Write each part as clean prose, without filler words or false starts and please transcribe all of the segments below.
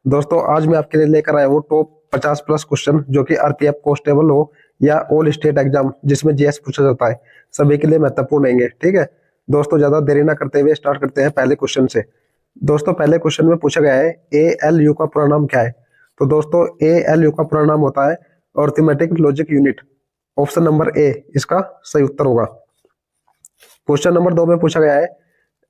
दोस्तों आज मैं आपके लिए लेकर आया हूँ टॉप 50 प्लस क्वेश्चन जो कि आरपीएफ कांस्टेबल हो या ऑल स्टेट एग्जाम जिसमें जीएस पूछा जाता है सभी के लिए महत्वपूर्ण रहेंगे। ठीक है दोस्तों, ज्यादा देरी ना करते हुए स्टार्ट करते हैं पहले क्वेश्चन से। दोस्तों पहले क्वेश्चन में पूछा गया है ALU का पूरा नाम क्या है। तो दोस्तों ALU का पूरा नाम होता है arithmetic logic unit. Option number A इसका सही उत्तर होगा। क्वेश्चन नंबर 2 में पूछा गया है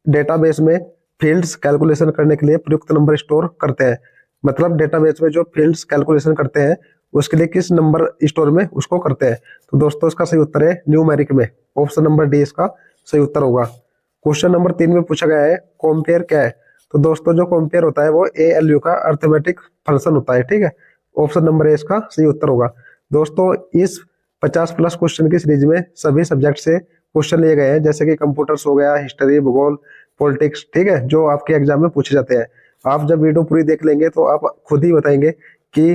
डेटाबेस में फील्ड्स कैलकुलेशन करने के लिए प्रयुक्त नंबर स्टोर करते हैं। मतलब डेटाबेस में जो फील्ड्स कैलकुलेशन करते हैं उसके लिए किस नंबर स्टोर में उसको करते हैं। तो दोस्तों इसका सही उत्तर है न्यूमेरिक में। ऑप्शन नंबर डी इसका सही उत्तर होगा। क्वेश्चन नंबर 3 में पूछा गया है कंपेयर क्या है। तो दोस्तों जो कंपेयर होता है वो ALU का अरिथमेटिक फंक्शन होता है। ठीक है, ऑप्शन नंबर ए इसका सही उत्तर होगा। दोस्तों इस 50 प्लस क्वेश्चन की सीरीज में सभी सब्जेक्ट से क्वेश्चन लिए गए हैं, जैसे कि कंप्यूटर्स हो गया, हिस्ट्री, भूगोल, पॉलिटिक्स। ठीक है, जो आपके एग्जाम में पूछे जाते हैं। आप जब वीडियो पूरी देख लेंगे तो आप खुद ही बताएंगे कि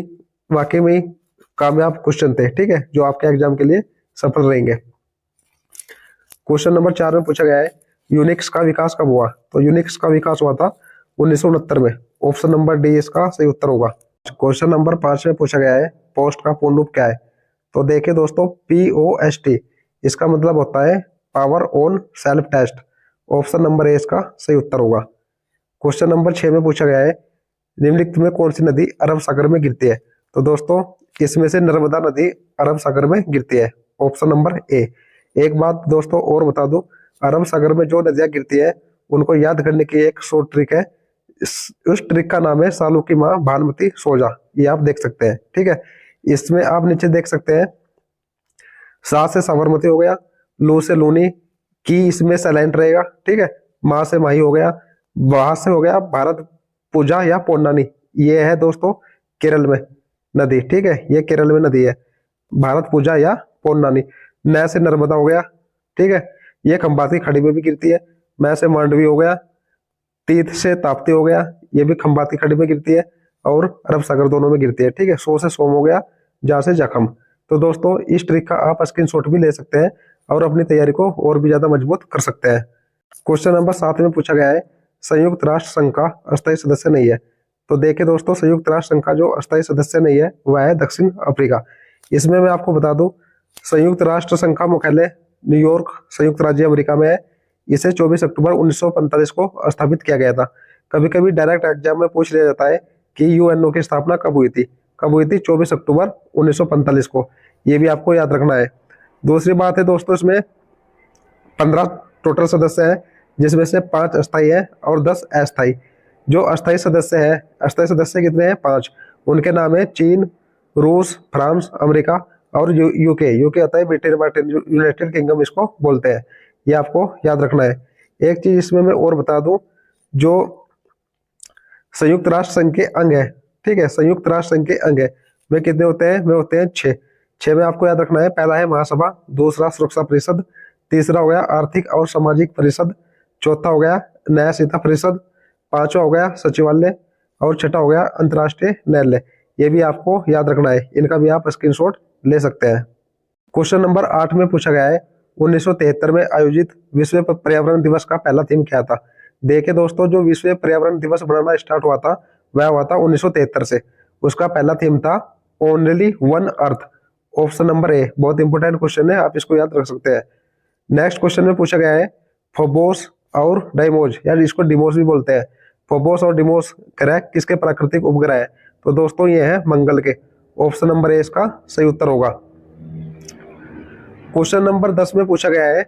वाकई में कामयाब क्वेश्चन थे। ठीक है, जो आपके एग्जाम के लिए सफल रहेंगे। क्वेश्चन नंबर 4 में पूछा गया है यूनिक्स का विकास कब हुआ। तो यूनिक्स का विकास हुआ था 1969 में। ऑप्शन नंबर डी इसका सही उत्तर होगा। क्वेश्चन नंबर 5 में पूछा गया है पोस्ट का पूर्ण रूप क्या है। तो देखिए दोस्तों POST इसका मतलब होता है power on self test. Option number A इसका सही उत्तर होगा। क्वेश्चन नंबर 6 में पूछा गया है निम्नलिखित में कौन सी नदी अरब सागर में गिरती है। तो दोस्तों इसमें से नर्मदा नदी अरब सागर में गिरती है। ऑप्शन नंबर ए। एक बात दोस्तों और बता दूं, अरब सागर में जो नदियां गिरती है उनको याद करने की एक शॉर्ट ट्रिक है। उस ट्रिक का नाम है सालू की माँ भानुमती सोजा। ये आप देख सकते हैं। ठीक है, इसमें आप नीचे देख सकते हैं सा से साबरमती हो गया, लू से लूनी, की इसमें साइलेंट रहेगा। ठीक है, माँ से माही हो गया, वहां से हो गया भारत पूजा या पोन्नानी। ये है दोस्तों केरल में नदी। ठीक है, ये केरल में नदी है भारत पूजा या पोन्नानी। न से नर्मदा हो गया। ठीक है, ये खंबाती खड़ी में भी गिरती है। मैं से मांडवी हो गया, तीर्थ से ताप्ती हो गया, ये भी खंबाती खड़ी में गिरती है और अरब सागर दोनों में गिरती है। ठीक है, सो से सोम हो गया, जा से जखम। तो दोस्तों इस ट्रिक का आप स्क्रीनशॉट भी ले सकते हैं और अपनी तैयारी को और भी ज्यादा मजबूत कर सकते हैं। क्वेश्चन नंबर 7 में पूछा गया है संयुक्त राष्ट्र संघ का अस्थायी सदस्य नहीं है। तो देखिए दोस्तों संयुक्त राष्ट्र संघ का जो अस्थायी सदस्य नहीं है वह है दक्षिण अफ्रीका। इसमें मैं आपको बता दूं संयुक्त राष्ट्र संघ का मुख्यालय न्यूयॉर्क संयुक्त राज्य अमेरिका में है। इसे 24 अक्टूबर 1945 को स्थापित किया गया था। कभी कभी डायरेक्ट एग्जाम में पूछ लिया जाता है कि UNO की स्थापना कब हुई थी। कब हुई थी? 24 अक्टूबर 1945 को। ये भी आपको याद रखना है। दूसरी बात है दोस्तों इसमें 15 टोटल सदस्य हैं, जिसमें से 5 अस्थायी है और 10 अस्थायी। जो अस्थायी सदस्य है, अस्थायी सदस्य कितने हैं? 5। उनके नाम है चीन, रूस, फ्रांस, अमेरिका और यूके। यूके आता है ब्रिटेन, यूनाइटेड किंगडम इसको बोलते हैं। ये आपको याद रखना है। एक चीज इसमें मैं और बता दूं, जो संयुक्त राष्ट्र संघ के अंग है, ठीक है, संयुक्त राष्ट्र संघ के अंग है, वे कितने होते हैं? वे होते हैं 6। 6 में आपको याद रखना है, पहला है महासभा, दूसरा सुरक्षा परिषद, तीसरा हो गया आर्थिक और सामाजिक परिषद, चौथा हो गया न्याय संहिता परिषद, पांचवा हो गया सचिवालय और छठा हो गया अंतर्राष्ट्रीय न्यायालय। ये भी आपको याद रखना है, इनका भी आप स्क्रीनशॉट ले सकते हैं। क्वेश्चन नंबर 8 में पूछा गया है 1973 में आयोजित विश्व पर्यावरण दिवस का पहला थीम क्या था। देखिए दोस्तों जो विश्व पर्यावरण दिवस बनाना स्टार्ट हुआ था वह हुआ था 1973 से। उसका पहला थीम था only one earth. Option number ए। बहुत इंपॉर्टेंट क्वेश्चन है, आप इसको याद रख सकते हैं। नेक्स्ट क्वेश्चन में पूछा गया है फोबोस और डाइमोस, यार इसको डिमोस भी बोलते हैं। फोबोस और डिमोस ग्रह किसके प्राकृतिक उपग्रह है। तो दोस्तों ये है मंगल के। ऑप्शन नंबर ए इसका सही उत्तर होगा। क्वेश्चन नंबर 10 में पूछा गया है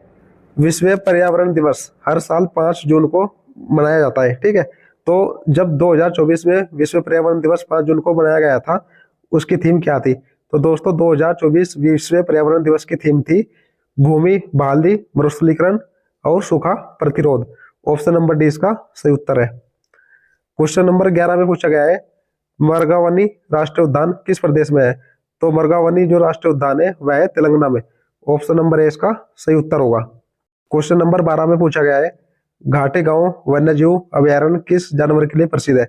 विश्व पर्यावरण दिवस हर साल 5 जून को मनाया जाता है। ठीक है, तो जब 2024 में विश्व पर्यावरण दिवस 5 जून को मनाया गया था उसकी थीम क्या थी। तो दोस्तों 2024 विश्व पर्यावरण दिवस की थीम थी भूमि बहाली, मरुस्थलीकरण और सूखा प्रतिरोध। ऑप्शन नंबर डी इसका सही उत्तर है। क्वेश्चन नंबर 11 में पूछा गया है मरगावनी राष्ट्रीय उद्यान किस प्रदेश में है। तो मरगावनी जो राष्ट्रीय उद्यान है वह है तेलंगाना में। ऑप्शन नंबर ए इसका सही उत्तर होगा। क्वेश्चन नंबर 12 में पूछा गया है घाटी गांव वन्यजीव अभयारण्य किस जानवर के लिए प्रसिद्ध है।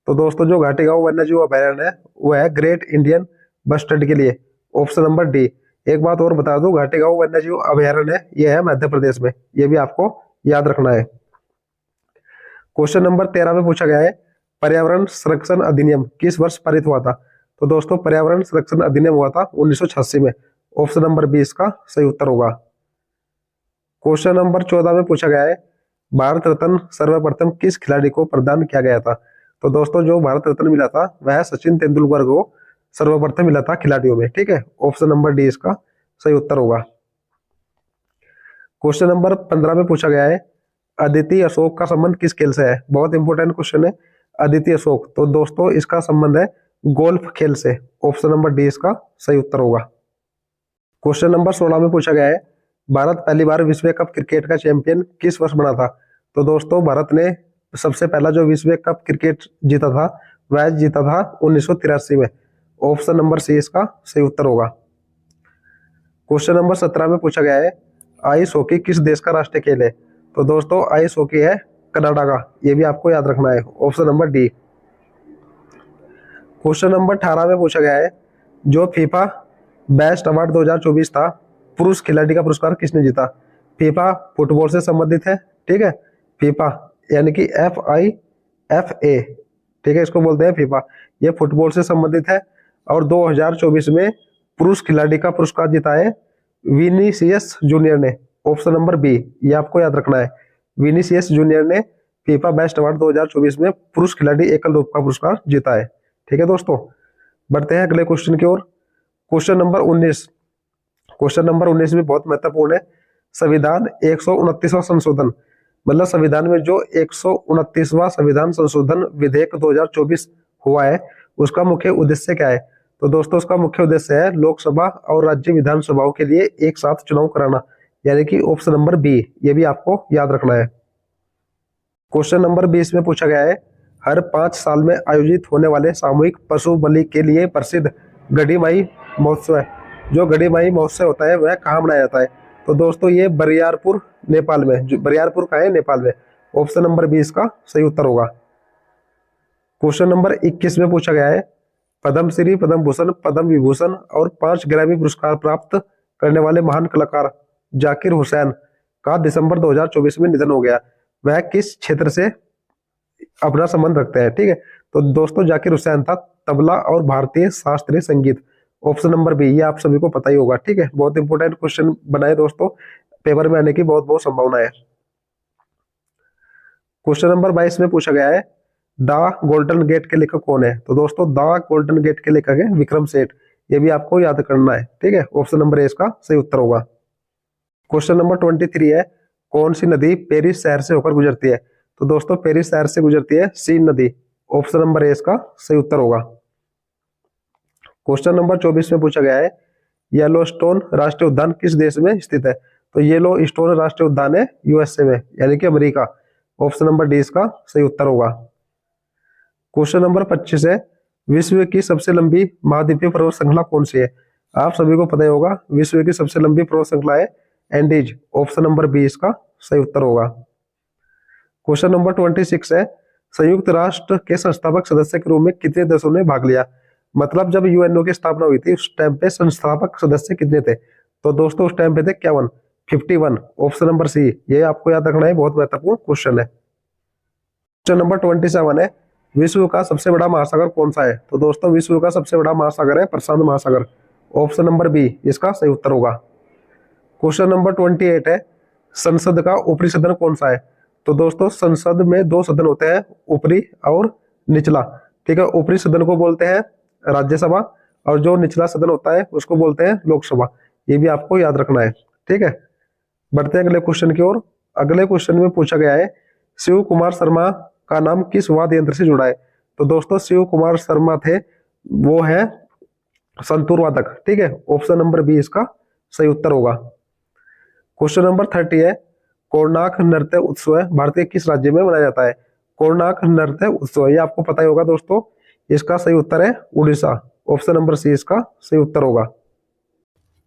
तो दोस्तों जो घाटी गांव वन्यजीव अभयारण्य है वह है ग्रेट इंडियन बस्टर्ड के लिए। Option number D. एक बात और बता दूं, घाटी गांव वन्यजीव अभयारण्य यह है मध्य प्रदेश में। यह भी आपको याद रखना है। क्वेश्चन नंबर 13 में पूछा गया है पर्यावरण संरक्षण अधिनियम किस वर्ष पारित हुआ था? तो दोस्तों पर्यावरण संरक्षण अधिनियम हुआ था 1986 में। ऑप्शन नंबर बी इसका सही उत्तर होगा। क्वेश्चन नंबर 14 में पूछा गया है भारत रत्न सर्वप्रथम किस खिलाड़ी को प्रदान किया गया था? तो दोस्तों जो भारत रत्न मिला था वह सचिन तेंदुलकर को सर्वप्रथम मिला था खिलाड़ियों में, ठीक है। ऑप्शन नंबर डी इसका सही उत्तर होगा। क्वेश्चन नंबर 15 में पूछा गया है अदिति अशोक का संबंध किस खेल से है? बहुत इंपॉर्टेंट क्वेश्चन है। अदिति अशोक, तो दोस्तों इसका संबंध है गोल्फ खेल से। ऑप्शन नंबर डी इसका सही उत्तर होगा। क्वेश्चन नंबर 16 में पूछा गया है भारत पहली बार विश्व कप क्रिकेट का चैंपियन किस वर्ष बना था? तो दोस्तों भारत ने सबसे पहला जो विश्व कप क्रिकेट जीता था वह जीता था 1983 में। ऑप्शन नंबर सी इसका सही उत्तर होगा। क्वेश्चन नंबर 17 में पूछा गया है आइस हॉकी किस देश का राष्ट्रीय खेल है? तो दोस्तों आइस हॉकी है कनाडा का, ये भी आपको याद रखना है। Option number D. Question number 18 में पूछा गया है जो फीफा बेस्ट अवार्ड 2024 था पुरुष खिलाड़ी का पुरस्कार किसने जीता? फीफा फुटबॉल से संबंधित है, ठीक है। फीफा यानी कि FIFA, ठीक है, इसको बोलते हैं फीफा। ये फुटबॉल से संबंधित है और 2024 में पुरुष खिलाड़ी का पुरस्कार जीता है विनीसियस जूनियर ने। ऑप्शन नंबर बी, ये आपको याद रखना है। विनीसियस जूनियर ने फीफा बेस्ट अवार्ड 2024 में पुरुष खिलाड़ी एकल रूप का पुरस्कार जीता है, ठीक है दोस्तों। बढ़ते हैं अगले क्वेश्चन की ओर। Question number 19। क्वेश्चन नंबर 19 भी बहुत महत्वपूर्ण है। संविधान 129वां संशोधन, मतलब संविधान में जो 129वां संविधान संशोधन विधेयक 2024 हुआ है उसका मुख्य उद्देश्य क्या है? तो दोस्तों उसका मुख्य उद्देश्य है लोकसभा और राज्य विधानसभाओं के लिए एक साथ चुनाव कराना, यानी कि ऑप्शन नंबर बी, ये भी आपको याद रखना है। क्वेश्चन नंबर 20 में पूछा गया है हर 5 साल में आयोजित होने वाले सामूहिक पशु बलि के लिए प्रसिद्ध गढ़ीमाई महोत्सव है। जो गढ़ीमाई महोत्सव होता है वह कहाँ मनाया जाता है? तो दोस्तों ये बरियारपुर नेपाल में, जो बरियारपुर का है नेपाल में। ऑप्शन नंबर बी इसका सही उत्तर होगा। क्वेश्चन नंबर 21 में पूछा गया है पद्मश्री, पद्म भूषण, पद्म विभूषण और 5 ग्रैमी पुरस्कार प्राप्त करने वाले महान कलाकार जाकिर हुसैन का दिसंबर 2024 में निधन हो गया। वह किस क्षेत्र से अपना संबंध रखते हैं? ठीक है, तो दोस्तों जाकिर हुसैन था तबला और भारतीय शास्त्रीय संगीत। ऑप्शन नंबर बी, ये आप सभी को पता ही होगा, ठीक है। बहुत इंपॉर्टेंट क्वेश्चन बनाए दोस्तों, पेपर में आने की बहुत बहुत संभावना है। क्वेश्चन नंबर 22 में पूछा गया है द गोल्डन गेट के लेखक कौन है? तो दोस्तों द गोल्डन गेट के लेखक है विक्रम सेठ, ये भी आपको याद करना है, ठीक है। ऑप्शन नंबर ए इसका सही उत्तर होगा। क्वेश्चन नंबर 23 है कौन सी नदी पेरिस शहर से होकर गुजरती है? तो दोस्तों पेरिस शहर से गुजरती है सीन नदी। ऑप्शन नंबर ए इसका सही उत्तर होगा। क्वेश्चन नंबर 24 में पूछा गया है येलोस्टोन राष्ट्रीय उद्यान किस देश में स्थित है? तो येलोस्टोन राष्ट्रीय उद्यान है यूएसए में, यानी कि अमेरिका। ऑप्शन नंबर डी इसका सही उत्तर होगा। क्वेश्चन नंबर 25 है विश्व की सबसे लंबी महाद्वीपीय पर्वत श्रृंखला कौन सी है? आप सभी को पता ही होगा, विश्व की सबसे लंबी पर्वत श्रृंखला है एंडीज। ऑप्शन नंबर बी इसका सही उत्तर होगा। क्वेश्चन नंबर 26 है संयुक्त राष्ट्र के संस्थापक सदस्य के रूप में कितने देशों ने भाग लिया? मतलब जब यूएनओ की स्थापना हुई थी उस टाइम पे संस्थापक सदस्य कितने थे? तो दोस्तों उस टाइम पे थे 51। ऑप्शन नंबर सी, ये आपको याद रखना है, बहुत महत्वपूर्ण क्वेश्चन है। क्वेश्चन नंबर 27 है विश्व का सबसे बड़ा महासागर कौन सा है? तो दोस्तों विश्व का सबसे बड़ा महासागर है प्रशांत महासागर। ऑप्शन नंबर बी इसका सही उत्तर होगा। क्वेश्चन नंबर 28 है संसद का ऊपरी सदन कौन सा है? तो दोस्तों संसद में 2 सदन होते हैं, ऊपरी और निचला, ठीक है। ऊपरी सदन को बोलते हैं राज्यसभा और जो निचला सदन होता है उसको बोलते हैं लोकसभा, ये भी आपको याद रखना है, ठीक है। बढ़ते हैं अगले क्वेश्चन की ओर। अगले क्वेश्चन में पूछा गया है शिव कुमार शर्मा का नाम किस वाद्य यंत्र से जुड़ा है? तो दोस्तों शिव कुमार शर्मा थे, वो है संतूर वादक, ठीक है। ऑप्शन नंबर बी इसका सही उत्तर होगा। क्वेश्चन नंबर 30 है कोणार्क नृत्य उत्सव भारतीय किस राज्य में मनाया जाता है? कोणार्क नृत्य उत्सव, ये आपको पता ही होगा दोस्तों, इसका सही उत्तर है उड़ीसा। ऑप्शन नंबर सी इसका सही उत्तर होगा।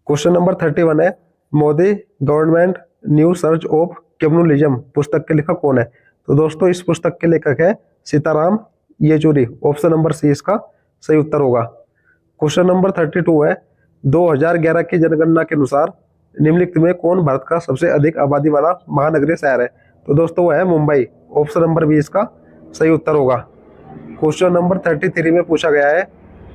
क्वेश्चन नंबर 31 है Modi government new search of communalism पुस्तक के लेखक कौन है? तो दोस्तों इस पुस्तक के लेखक है Sitaram Yechury. Option number C इसका सही उत्तर होगा। क्वेश्चन नंबर 32 है 2011 की जनगणना के अनुसार निम्नलिखित में कौन भारत का सबसे अधिक आबादी वाला महानगरीय शहर है? तो दोस्तों वो है मुंबई। ऑप्शन नंबर बी इसका सही उत्तर होगा। क्वेश्चन नंबर 33 में पूछा गया है,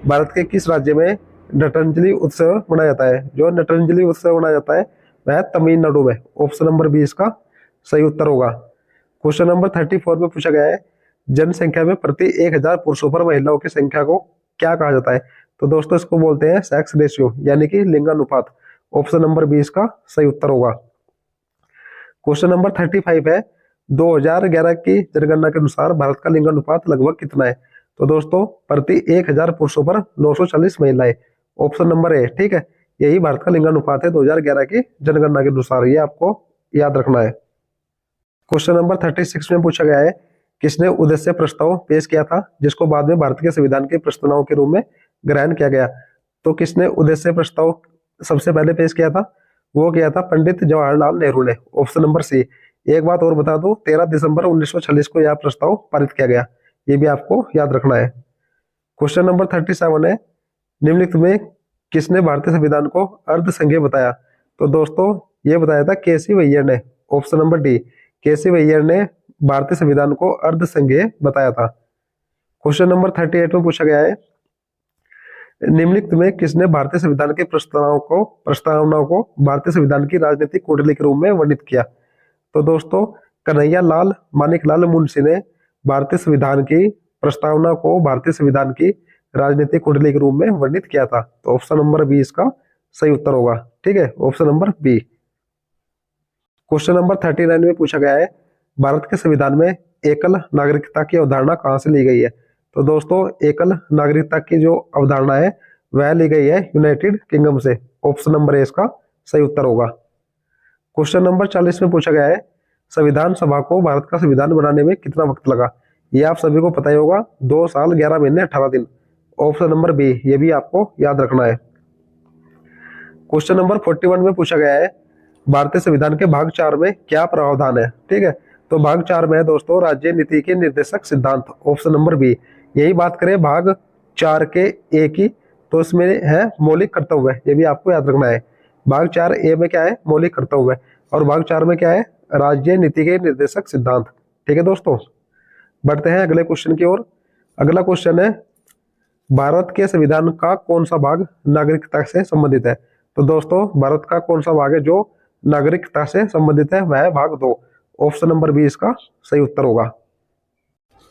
भारत के किस राज्य में नटंजलि उत्सव मनाया जाता है? जो नटंजलि उत्सव मनाया जाता है वह तमिलनाडु में। ऑप्शन नंबर बी इसका सही उत्तर होगा। क्वेश्चन नंबर 34 में पूछा गया है, जनसंख्या में प्रति 1000 पुरुषों पर महिलाओं की संख्या को क्या कहा जाता है? तो दोस्तों इसको बोलते हैं सेक्स रेशियो, यानी कि लिंगानुपात। ऑप्शन नंबर बी इसका सही उत्तर होगा। क्वेश्चन नंबर 35 है, 2011 की जनगणना के अनुसार भारत का लिंगानुपात लगभग कितना है? तो दोस्तों प्रति 1000 पुरुषों पर 940 महिलाएं। ऑप्शन नंबर ए, ठीक है, यही भारत का लिंगानुपात है 2011 की जनगणना के अनुसार, ये आपको याद रखना है। क्वेश्चन नंबर 36 में पूछा गया है, किसने उद्देश्य प्रस्ताव पेश किया था जिसको बाद में भारत के संविधान के प्रस्तावों के रूप में ग्रहण किया गया? तो किसने उद्देश्य प्रस्ताव सबसे पहले पेश किया था? वो किया था पंडित जवाहरलाल नेहरू ने। Option number C. एक बात और बता दूं, 13 दिसंबर 1946 को यह प्रस्ताव पारित किया गया, ये भी आपको याद रखना है। क्वेश्चन नंबर 37 है, निम्नलिखित में किसने भारतीय संविधान को अर्धसंघीय बताया? तो दोस्तों ये बताया था केसी अय्यर ने। ऑप्शन नंबर डी, केसी अय्यर ने भारतीय संविधान को अर्धसंघीय बताया था। क्वेश्चन नंबर 38 में पूछा गया है, निम्नलिखित में किसने भारतीय संविधान के प्रस्तावनाओं को भारतीय संविधान की राजनीतिक कुंडली के रूप में वर्णित किया? तो दोस्तों कन्हैया लाल मानिकलाल मुंशी ने भारतीय संविधान की प्रस्तावना को भारतीय संविधान की राजनीतिक कुंडली के रूप में वर्णित किया था। तो ऑप्शन नंबर बी इसका सही उत्तर होगा, ठीक है, option number B. Question number 39 में पूछा गया है, भारत के संविधान में एकल नागरिकता की अवधारणा कहां से ली गई है? तो दोस्तों एकल नागरिकता की जो अवधारणा है वह ली गई है यूनाइटेड किंगडम से। ऑप्शन नंबर ए इसका सही उत्तर होगा। क्वेश्चन नंबर 40 में पूछा गया है, संविधान सभा को भारत का संविधान बनाने में कितना वक्त लगा? ये आप सभी को पता ही होगा, 2 साल 11 महीने 18 दिन। ऑप्शन नंबर बी, ये भी आपको याद रखना है। क्वेश्चन नंबर 41 में पूछा गया है, भारतीय संविधान के भाग 4 में क्या प्रावधान है? ठीक है, तो भाग 4 में है दोस्तों राज्य नीति के निर्देशक सिद्धांत। Option number B. यही बात करें भाग 4 के ए की, तो इसमें है मौलिक कर्तव्य, ये भी आपको याद रखना है। भाग 4 ए में क्या है? मौलिक कर्तव्य, और भाग 4 में क्या है? राज्य नीति के निर्देशक सिद्धांत। ठीक है दोस्तों, बढ़ते हैं अगले क्वेश्चन की ओर। अगला क्वेश्चन है, भारत के संविधान का कौन सा भाग नागरिकता से संबंधित है? तो दोस्तों भारत का कौन सा भाग है जो नागरिकता से संबंधित है? वह है भाग 2। ऑप्शन नंबर बी इसका सही उत्तर होगा।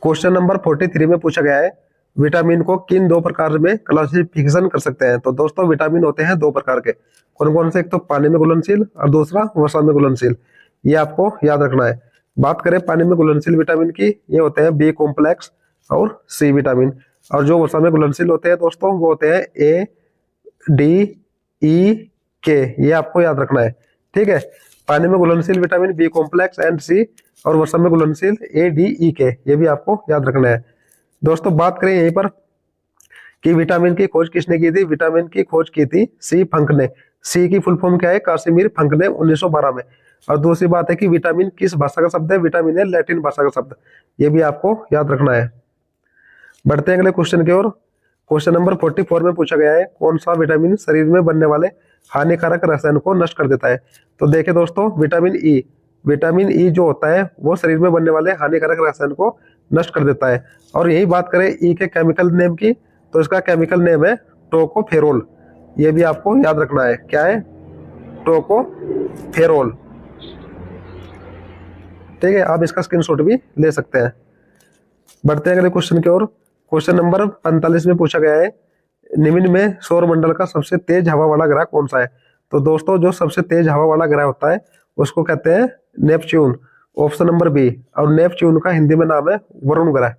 क्वेश्चन नंबर 43 में पूछा गया है, विटामिन को किन 2 प्रकार में क्लासिफिकेशन कर सकते हैं? तो दोस्तों विटामिन होते हैं 2 प्रकार के। कौन कौन से? एक तो पानी में घुलनशील और दूसरा वसा में घुलनशील, ये आपको याद रखना है। बात करें पानी में घुलनशील विटामिन की, ये होते हैं बी कॉम्प्लेक्स और सी विटामिन, और जो वसा में घुलनशील होते हैं दोस्तों वो होते हैं ए, डी, ई, के, ये आपको याद रखना है। ठीक है, पानी में घुलनशील विटामिन बी कॉम्प्लेक्स एंड सी, और वसा में घुलनशील ए, डी, ई, के, ये भी आपको याद रखना है। दोस्तों बात करें यहीं पर कि विटामिन की खोज किसने की थी? विटामिन की खोज की थी सी फंक ने। सी की फुल फॉर्म क्या है? कासिमिर फंक ने 1912 में। और दूसरी बात है कि विटामिन किस भाषा का शब्द है? विटामिन है लैटिन भाषा का शब्द, ये भी आपको याद रखना है। बढ़ते हैं अगले क्वेश्चन की ओर। क्वेश्चन नंबर 44 में पूछा गया है, कौन सा विटामिन शरीर में बनने वाले हानिकारक रसायन को नष्ट कर देता है? तो देखिए दोस्तों विटामिन ई, विटामिन ई जो होता है वो शरीर में बनने वाले हानिकारक रसायन को नष्ट कर देता है। और यही बात करें ई के केमिकल नेम की, तो इसका केमिकल नेम है टोकोफेरोल, ये भी आपको याद रखना है। क्या है? टोकोफेरोल। ठीक है, आप इसका स्क्रीनशॉट भी ले सकते हैं। बढ़ते हैं अगले क्वेश्चन की ओर। क्वेश्चन नंबर 45 में पूछा गया है, निम्न में सौर मंडल का सबसे तेज हवा वाला ग्रह कौन सा है? तो दोस्तों जो सबसे तेज हवा वाला ग्रह होता है उसको कहते हैं नेपच्यून। Option number B. और नेपच्यून का हिंदी में नाम है वरुण ग्रह,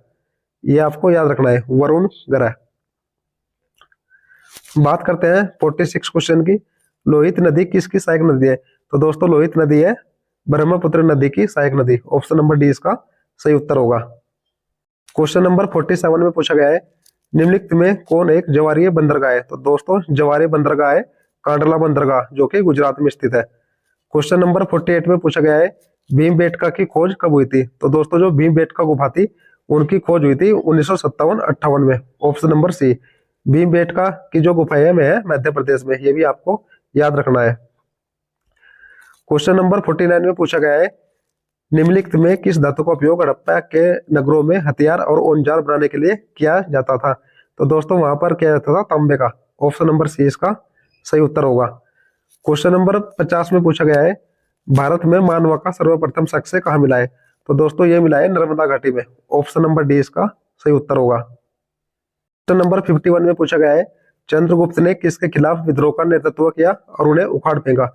ये आपको याद रखना है, वरुण ग्रह। बात करते हैं 46 क्वेश्चन की, लोहित नदी किसकी सहायक नदी है? तो दोस्तों लोहित नदी है ब्रह्मपुत्र नदी की सहायक नदी। ऑप्शन नंबर डी इसका सही उत्तर होगा। क्वेश्चन नंबर 47 में पूछा गया है, निम्नलिखित में कौन एक ज्वारीय बंदरगाह है? तो दोस्तों ज्वारीय बंदरगाह है कांडला बंदरगाह, जो कि गुजरात में स्थित है। क्वेश्चन नंबर 48 में पूछा गया है, भीमबेटका की खोज कब हुई थी? तो दोस्तों जो भीमबेटका गुफा थी उनकी खोज हुई थी 1957-58 में। ऑप्शन नंबर सी। भीमबेटका की जो गुफा है वह है मध्य प्रदेश में, ये भी आपको याद रखना है। क्वेश्चन नंबर 49 में पूछा गया है, निम्नलिखित में किस धातु का उपयोग हड़प्पा के नगरों में हथियार और औजार बनाने के लिए किया जाता था? तो दोस्तों वहां पर किया जाता था तांबे का। ऑप्शन नंबर सी इसका सही उत्तर होगा। क्वेश्चन नंबर 50 में पूछा गया है, भारत में मानवा का सर्वप्रथम शख्स कहाँ मिला है? तो दोस्तों ये मिला है नर्मदा घाटी में। ऑप्शन नंबर डी इसका सही उत्तर होगा। क्वेश्चन नंबर 51 में पूछा गया है, चंद्रगुप्त ने किसके खिलाफ विद्रोह का नेतृत्व किया और उन्हें उखाड़ फेंका?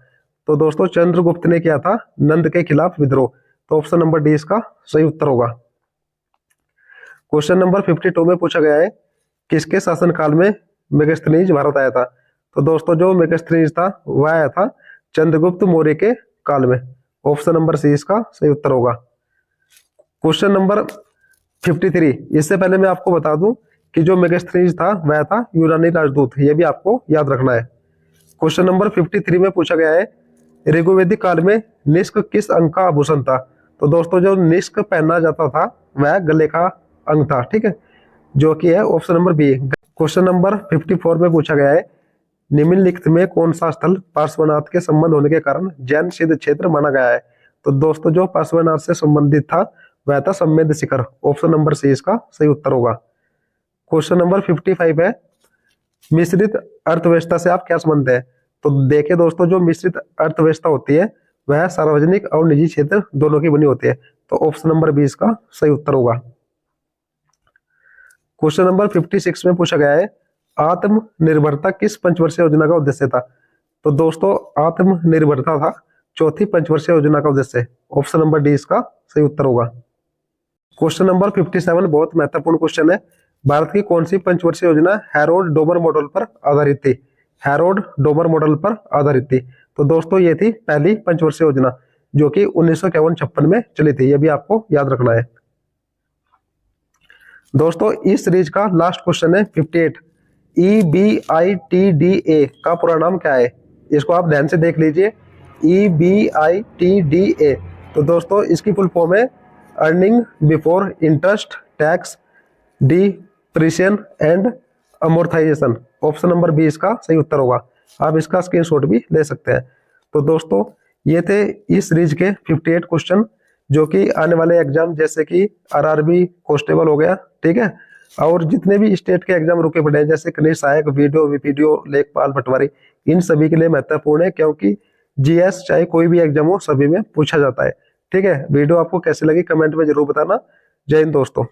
तो दोस्तों चंद्रगुप्त ने किया था नंद के खिलाफ विद्रोह। तो ऑप्शन नंबर डी इसका सही उत्तर होगा। क्वेश्चन नंबर 52 में पूछा गया है, किसके शासनकाल में मेगास्थनीज भारत आया था? तो दोस्तों जो मेगास्थनीज था वह आया था चंद्रगुप्त मौर्य के काल में। ऑप्शन नंबर सी इसका सही उत्तर होगा। क्वेश्चन नंबर 53, इससे पहले मैं आपको बता दूं कि जो मेगास्थनीज था वह था यूनानी राजदूत, यह भी आपको याद रखना है। क्वेश्चन नंबर 53 में पूछा गया है, ऋग्वेदिक काल में निष्क किस अंग का आभूषण था? तो दोस्तों जो निष्क पहना जाता था वह गले का अंग था, ठीक है, जो कि है option number B. Question number 54 में पूछा गया है, निम्नलिखित में कौन सा स्थल पार्श्वनाथ के संबंध होने के कारण जैन सिद्ध क्षेत्र माना गया है? तो दोस्तों जो पार्श्वनाथ से संबंधित था वह था सम्मेद शिखर। ऑप्शन नंबर सी इसका सही उत्तर होगा। क्वेश्चन नंबर 55 है, मिश्रित अर्थव्यवस्था से आप क्या समझते हैं? तो देखिए दोस्तों जो मिश्रित अर्थव्यवस्था होती है वह सार्वजनिक और निजी क्षेत्र दोनों की बनी होती है। तो ऑप्शन नंबर बी इसका सही उत्तर होगा। क्वेश्चन नंबर 56 में पूछा गया है, आत्मनिर्भरता किस पंचवर्षीय योजना का उद्देश्य था? तो दोस्तों आत्मनिर्भरता था चौथी पंचवर्षीय योजना का उद्देश्य। ऑप्शन नंबर डी इसका सही उत्तर होगा। क्वेश्चन नंबर 57 बहुत महत्वपूर्ण क्वेश्चन है, भारत की कौन सी पंचवर्षीय योजना हैरोल्ड डोमर मॉडल पर आधारित थी? हैरोल्ड डोमर मॉडल पर आधारित थी। तो दोस्तों ये थी पहली पंचवर्षीय योजना जो कि 1951-56 में चली थी, यह भी आपको याद रखना है। दोस्तों इस सीरीज का लास्ट क्वेश्चन है 58, EBITDA का पूरा नाम क्या है? इसको आप ध्यान से देख लीजिए। EBITDA, तो दोस्तों इसकी फुल फॉर्म है earning before interest tax depreciation and amortization. Option number B इसका सही उत्तर होगा। आप इसका स्क्रीनशॉट भी ले सकते हैं। तो दोस्तों ये थे इस सीरीज के 58 क्वेश्चन जो कि आने वाले एग्जाम जैसे कि RRB कांस्टेबल हो गया, ठीक है, और जितने भी स्टेट के एग्जाम रुके पड़े हैं जैसे कनीय सहायक, वीडियो, लेखपाल, पटवारी, इन सभी के लिए महत्वपूर्ण है क्योंकि GS चाहे कोई भी एग्जाम हो सभी में पूछा जाता है। ठीक है, वीडियो आपको कैसी लगी कमेंट में जरूर बताना। जय हिंद दोस्तों।